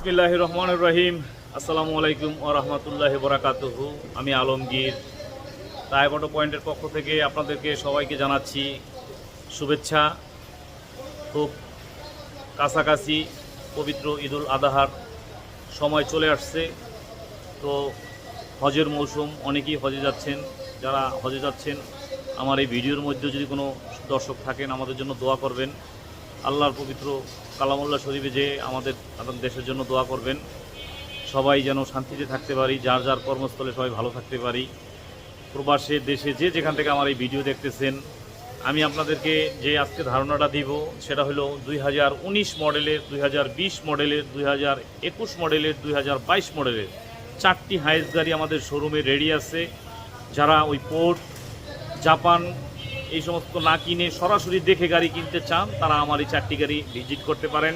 বিসমিল্লাহির রহমানির রহিম। আসসালামু আলাইকুম ওয়া রাহমাতুল্লাহি ওয়া বারাকাতুহু। আমি আলমগীর টায়ার অটো পয়েন্টের পক্ষ থেকে আপনাদেরকে সবাইকে জানাচ্ছি শুভেচ্ছা। খুব কাছাকাছি পবিত্র ঈদুল আজহার সময় চলে আসছে। তো হজের মৌসুম, অনেকেই হজে যাচ্ছেন। যারা হজে যাচ্ছেন, আমার এই ভিডিওর মধ্যে যদি কোনো দর্শক থাকেন, আমাদের জন্য দোয়া করবেন। আল্লাহর পবিত্র কালামুল্লাহ শরীফে যে আমাদের দেশের জন্য দোয়া করবেন। সবাই যেন শান্তিতে থাকতে পারি, যার যার কর্মস্থলে সবাই ভালো থাকতে পারি। প্রবাসে, দেশে, যে যেখান থেকে আমার এই ভিডিও দেখতেছেন, আমি আপনাদেরকে যে আজকে ধারণাটা দিব সেটা হলো 2019 মডেলের, 2020 মডেলের, 2021 মডেলের, 2022 মডেলের 4টি হাইস গাড়ি আমাদের শোরুমে রেডি আছে। যারা ওই পোর্ট, জাপান এই সমস্ত না কিনে সরাসরি দেখে গাড়ি কিনতে চান, তারা আমার এই 4টি গাড়ি ভিজিট করতে পারেন।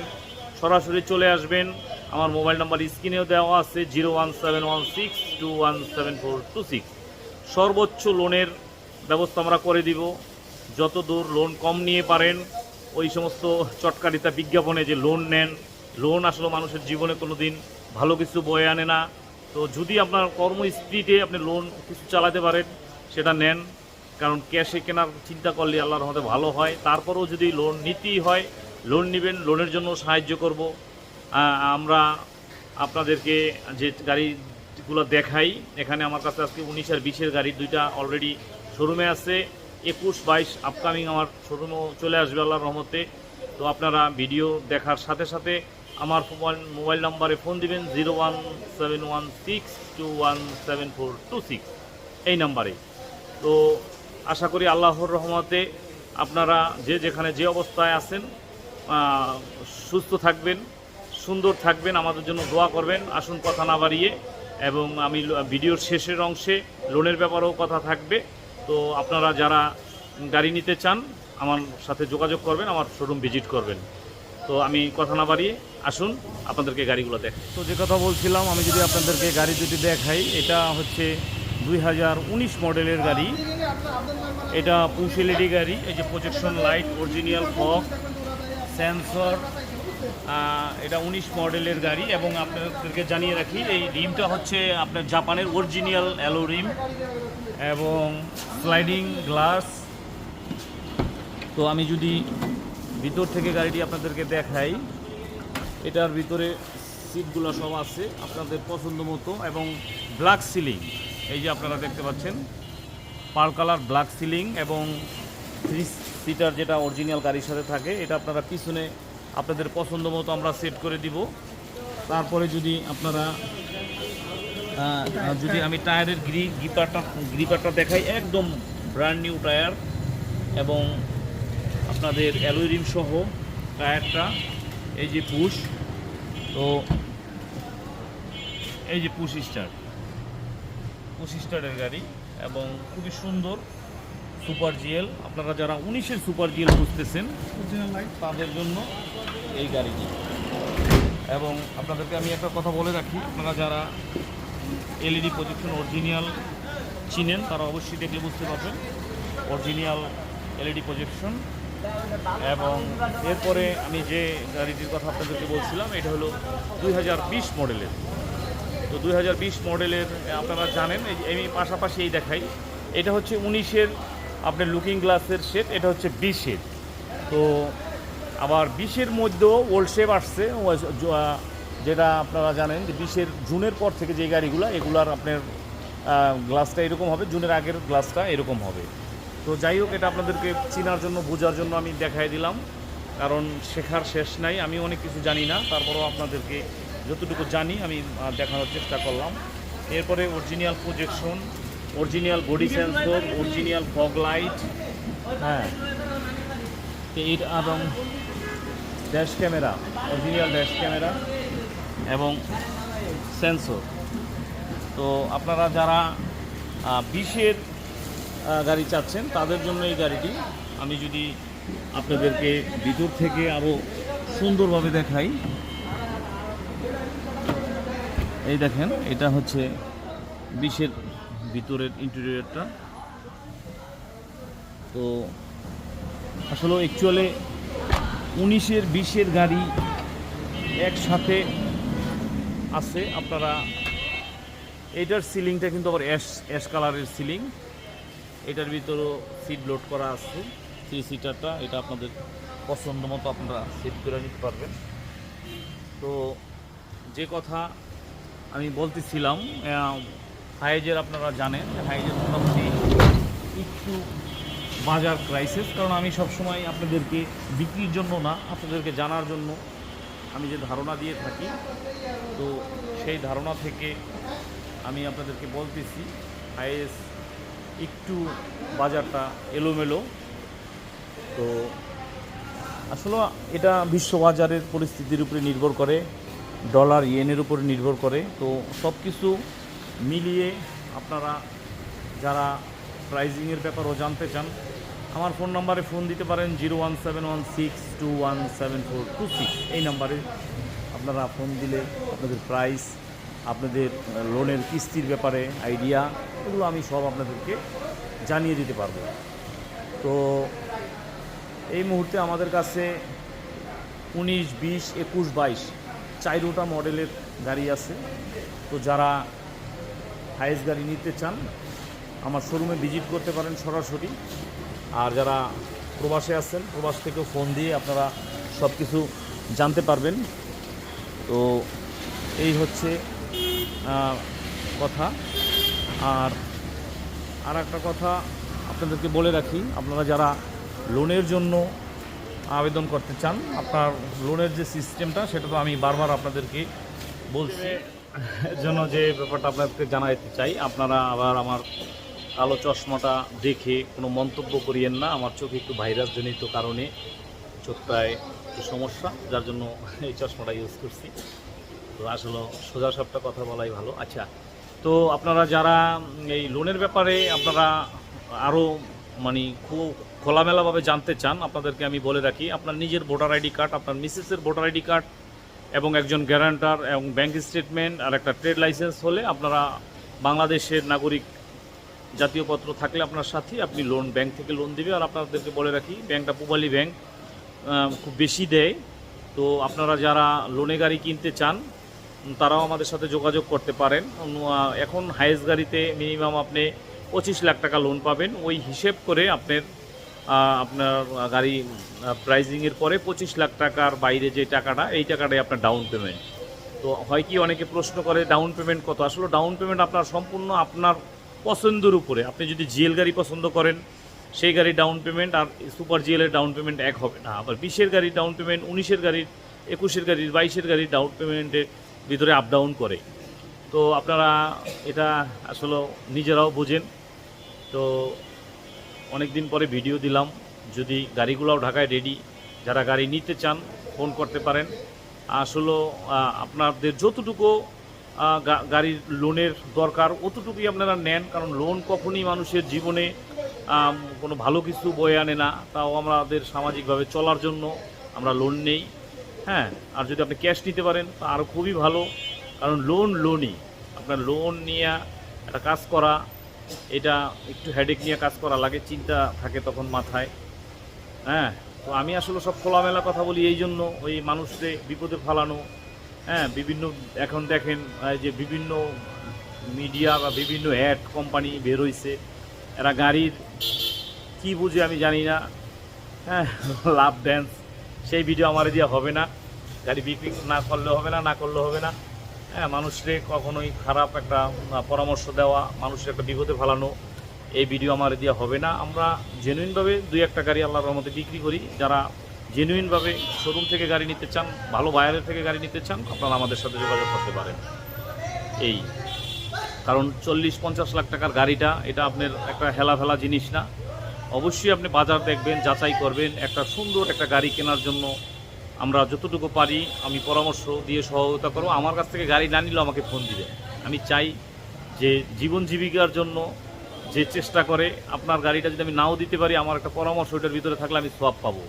সরাসরি চলে আসবেন। আমার মোবাইল নাম্বার স্ক্রিনেও দেওয়া আছে 01716217426। সর্বোচ্চ লোনের ব্যবস্থা আমরা করে দিব। যত দূর লোন কম নিয়ে পারেন, ওই সমস্ত চটকারিতা বিজ্ঞাপনে যে লোন নেন, লোন আসলে মানুষের জীবনে কোনো দিন ভালো কিছু বয়ে আনে না। তো যদি আপনার কর্মস্পিডে আপনি লোন কিছু চালাতে পারেন, সেটা নেন। কারণ ক্যাশে কেনার চিন্তা করলে আল্লাহর রহমতে ভালো হয়। তারপরেও যদি লোন নিতেই হয়, লোন নেবেন, লোনের জন্য সাহায্য করব। আমরা আপনাদেরকে যে গাড়িগুলো দেখাই, এখানে আমার কাছে আজকে 19 আর 20-এর গাড়ি দুইটা অলরেডি শোরুমে আছে। 21-22 আপকামিং আমার শোরুমেও চলে আসবে আল্লাহর রহমতে। তো আপনারা ভিডিও দেখার সাথে সাথে আমার মোবাইল নাম্বারে ফোন দিবেন 01716217426 এই নাম্বারে। তো আশা করি আল্লাহর রহমতে আপনারা যে যেখানে যে অবস্থায় আছেন সুস্থ থাকবেন, সুন্দর থাকবেন, আমাদের জন্য দোয়া করবেন। আসুন কথা না বাড়িয়ে, এবং আমি ভিডিওর শেষের অংশে লোনের ব্যাপারেও কথা থাকবে। তো আপনারা যারা গাড়ি নিতে চান আমার সাথে যোগাযোগ করবেন, আমার শোরুম ভিজিট করবেন। তো আমি কথা না বাড়িয়ে আসুন আপনাদেরকে গাড়িগুলো দেখাই। তো যে কথা বলছিলাম, আমি যদি আপনাদেরকে গাড়ি দুটি দেখাই, এটা হচ্ছে 2019 মডেলের গাড়ি। এটা পুশ এলইডি গাড়ি। এই যে projection light, original fog, sensor. এটা 19 মডেলের গাড়ি। এবং আপনাদেরকে জানিয়ে রাখি, এই রিমটা হচ্ছে আপনার জাপানের অরিজিনাল অ্যালো রিম এবং স্লাইডিং গ্লাস। তো আমি যদি ভিতর থেকে গাড়িটি আপনাদেরকে দেখাই, এটার ভিতরে সিটগুলো সব আছে আপনাদের পছন্দ মতো, এবং ব্ল্যাক সিলিং। এই যে আপনারা দেখতে পাচ্ছেন পার্ল কালার ব্ল্যাক সিলিং, এবং 3 সিটার যেটা অরিজিনাল গাড়ির সাথে থাকে, এটা আপনারা পিছনে আপনাদের পছন্দ মতো আমরা সেট করে দিব। তারপরে যদি আপনারা যদি আমি টায়ারের গ্রিপারটা দেখাই, একদম ব্র্যান্ড নিউ টায়ার, এবং আপনাদের অ্যালয় রিম সহ টায়ারটা। এই যে পুশ, তো এই যে পুশ স্টারের গাড়ি, এবং খুবই সুন্দর সুপার জিএল। আপনারা যারা 19-এর সুপার জিএল খুঁজতেছেন তাদের জন্য এই গাড়িটি। এবং আপনাদেরকে আমি একটা কথা বলে রাখি, আপনারা যারা এলইডি প্রজেকশন অরিজিনাল চিনেন, তারা অবশ্যই দেখলে বুঝতে পারবেন অরিজিনাল এলইডি প্রজেকশন। এবং এরপরে আমি যে গাড়িটির কথা আপনাদেরকে বলছিলাম, এটা হলো 2020 মডেলের। তো 2020 মডেলের আপনারা জানেন, এই পাশাপাশি এই দেখাই, এটা হচ্ছে 19-এর আপনার লুকিং গ্লাসের সেট, এটা হচ্ছে 20-এর। তো আবার 20-এর মধ্যেও ওল্ড শেপ আসছে, যেটা আপনারা জানেন যে 20-এর জুনের পর থেকে যে গাড়িগুলো, এগুলার আপনার গ্লাসটা এরকম হবে, জুনের আগের গ্লাসটা এরকম হবে। তো যাই হোক, এটা আপনাদেরকে চেনার জন্য, বোঝার জন্য আমি দেখাই দিলাম, কারণ শেখার শেষ নাই। আমি অনেক কিছু জানি না, তারপরেও আপনাদেরকে যতটুকু জানি আমি দেখানোর চেষ্টা করলাম। এরপরে original projection, original body sensor, original fog light, হ্যাঁ, এবং dash camera, original dash camera এবং সেন্সর। তো আপনারা যারা 20-এর গাড়ি চাচ্ছেন, তাদের জন্য এই গাড়িটি। আমি যদি আপনাদেরকে ভিতর থেকে আরও সুন্দরভাবে দেখাই, এই দেখেন, এটা হচ্ছে 20-এর ভিতরের ইন্টেরিয়রটা। তো আসলে অ্যাকচুয়ালি 19-এর 20-এর গাড়ি একসাথে আছে আপনারা। এটার সিলিংটা কিন্তু আবার অ্যাশ কালারের সিলিং, এটার ভিতরেও সিট লোড করা আছে। 3 সিটারটা এটা আপনাদের পছন্দ মতো আপনারা সেট করে নিতে পারবেন। তো যে কথা আমি বলতেছিলাম, হাইজের আপনারা জানেন হাইজের মোটামুটি একটু বাজার ক্রাইসিস, কারণ আমি সবসময় আপনাদেরকে বিক্রির জন্য না, আপনাদেরকে জানার জন্য আমি যে ধারণা দিয়ে থাকি, তো সেই ধারণা থেকে আমি আপনাদেরকে বলতেছি হাইজ একটু বাজারটা এলোমেলো। তো আসলে এটা বিশ্ববাজারের পরিস্থিতির উপরে নির্ভর করে, ডলার ইয়েনের উপরে নির্ভর করে। তো সব কিছু মিলিয়ে আপনারা যারা প্রাইজিংয়ের ব্যাপারও জানতে চান, আমার ফোন নাম্বারে ফোন দিতে পারেন 01716217426। এই নাম্বারে আপনারা ফোন দিলে আপনাদের প্রাইস, আপনাদের লোনের কিস্তির ব্যাপারে আইডিয়া, এগুলো আমি সব আপনাদেরকে জানিয়ে দিতে পারবো। তো এই মুহূর্তে আমাদের কাছে 19, 20, 21, 22 4টা মডেলের গাড়ি আছে। তো যারা হাইস গাড়ি নিতে চান আমার শোরুমে ভিজিট করতে পারেন সরাসরি। আর যারা প্রবাসে আছেন, প্রবাস থেকেও ফোন দিয়ে আপনারা সব কিছু জানতে পারবেন। তো এই হচ্ছে কথা। আর একটা কথা আপনাদেরকে বলে রাখি, আপনারা যারা লোনের জন্য আবেদন করতে চান, আপনার লোনের যে সিস্টেমটা সেটা তো আমি বারবার আপনাদেরকে বলছি, জন্য যে ব্যাপারটা আপনাদেরকে জানাতে চাই, আপনারা আবার আমার কালো চশমাটা দেখে কোনো মন্তব্য করিয়েন না। আমার চোখে একটু ভাইরাসজনিত কারণে চোখটায় একটু সমস্যা, যার জন্য এই চশমাটা ইউজ করছি। তো আসলে সোজা সাপটা কথা বলাই ভালো। আচ্ছা, তো আপনারা যারা এই লোনের ব্যাপারে আপনারা আরও মানে খুব খোলামেলাভাবে জানতে চান, আপনাদেরকে আমি বলে রাখি, আপনার নিজের ভোটার আইডি কার্ড, আপনার মিসেসের ভোটার আইডি কার্ড এবং একজন গ্যারান্টার এবং ব্যাংক স্টেটমেন্ট আর একটা ট্রেড লাইসেন্স হলে আপনারা বাংলাদেশের নাগরিক জাতীয় পত্র থাকলে আপনার সাথে আপনি লোন ব্যাংক থেকে লোন দিবে। আর আপনাদেরকে বলে রাখি, ব্যাংকটা পূবালী ব্যাংক খুব বেশি দেয়। তো আপনারা যারা লোনে গাড়ি কিনতে চান তারাও আমাদের সাথে যোগাযোগ করতে পারেন। এখন হাইস গাড়িতে মিনিমাম আপনি 25 লাখ টাকা লোন পাবেন। ওই হিসেব করে আপনার গাড়ি প্রাইজিংয়ের পরে 25 লাখ টাকার বাইরে যে টাকাটা, এই টাকাটাই আপনার ডাউন পেমেন্ট। তো হয় কি, অনেকে প্রশ্ন করে ডাউন পেমেন্ট কত। আসলে ডাউন পেমেন্ট আপনার সম্পূর্ণ আপনার পছন্দের উপরে। আপনি যদি জিএল গাড়ি পছন্দ করেন সেই গাড়ির ডাউন পেমেন্ট আর সুপার জিএলের ডাউন পেমেন্ট এক হবে না। আবার 20-এর গাড়ির ডাউন পেমেন্ট 19-এর গাড়ির, 21-এর গাড়ির, 22-এর গাড়ির ডাউন পেমেন্টের ভিতরে আপ ডাউন করে। তো আপনারা এটা আসলে নিজেরাও বোঝেন। তো অনেক দিন পরে ভিডিও দিলাম, যদি গাড়িগুলোও ঢাকায় রেডি, যারা গাড়ি নিতে চান ফোন করতে পারেন। আসলে আপনাদের যতটুকু গাড়ির লোনের দরকার অতটুকুই আপনারা নেন, কারণ লোন কখনই মানুষের জীবনে কোনো ভালো কিছু বয়ে আনে না। তাও আমাদের সামাজিকভাবে চলার জন্য আমরা লোন নেই। হ্যাঁ, আর যদি আপনি ক্যাশ নিতে পারেন তা আরও খুবই ভালো, কারণ লোনই আপনার লোন নিয়ে একটা কাজ করা, এটা একটু হেডেক নিয়ে কাজ করা লাগে, চিন্তা থাকে তখন মাথায়। হ্যাঁ, তো আমি আসলে সব খোলামেলা কথা বলি এই জন্য, ওই মানুষদের বিপদে ফেলানো। হ্যাঁ, বিভিন্ন এখন দেখেন যে বিভিন্ন মিডিয়া বা বিভিন্ন অ্যাড কোম্পানি বের হয়েছে, এরা গাড়ির কি বুঝে আমি জানি না। হ্যাঁ, লাভ ড্যান্স, সেই ভিডিও আমার দিয়ে হবে না। গাড়ি বিক্রি না করলে হবে না, না করলে হবে না। হ্যাঁ, মানুষকে কখনোই খারাপ একটা পরামর্শ দেওয়া, মানুষের একটা বিপদে ফেলানো, এই ভিডিও আমার দিয়ে হবে না। আমরা জেনুইনভাবে 2-1টা গাড়ি আল্লাহর রহমতে বিক্রি করি। যারা জেনুইনভাবে শোরুম থেকে গাড়ি নিতে চান, ভালো বায়ারের থেকে গাড়ি নিতে চান, আপনারা আমাদের সাথে যোগাযোগ করতে পারেন। এই কারণ 40-50 লাখ টাকার গাড়িটা এটা আপনার একটা হেলা জিনিস না। অবশ্যই আপনি বাজার দেখবেন, যাচাই করবেন। একটা সুন্দর একটা গাড়ি কেনার জন্য আমরা যতটুকু পারি আমি পরামর্শ দিয়ে সহায়তা করব। আমার কাছ থেকে গাড়ি না নিলেও আমাকে ফোন দিবেন। আমি চাই যে জীবন জীবিকার জন্য যে চেষ্টা করে, আপনার গাড়িটা যদি আমি নাও দিতে পারি, আমার একটা পরামর্শ ওইটার ভিতরে থাকলে আমি সোয়াব পাবো।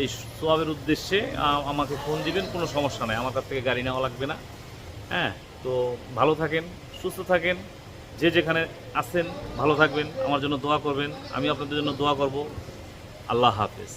এই সোয়াবের উদ্দেশ্যে আমাকে ফোন দিবেন, কোনো সমস্যা নেই, আমার কাছ থেকে গাড়ি নেওয়া লাগবে না। হ্যাঁ, তো ভালো থাকেন, সুস্থ থাকেন, যে যেখানে আছেন ভালো থাকবেন, আমার জন্য দোয়া করবেন, আমি আপনাদের জন্য দোয়া করব। আল্লাহ হাফেজ।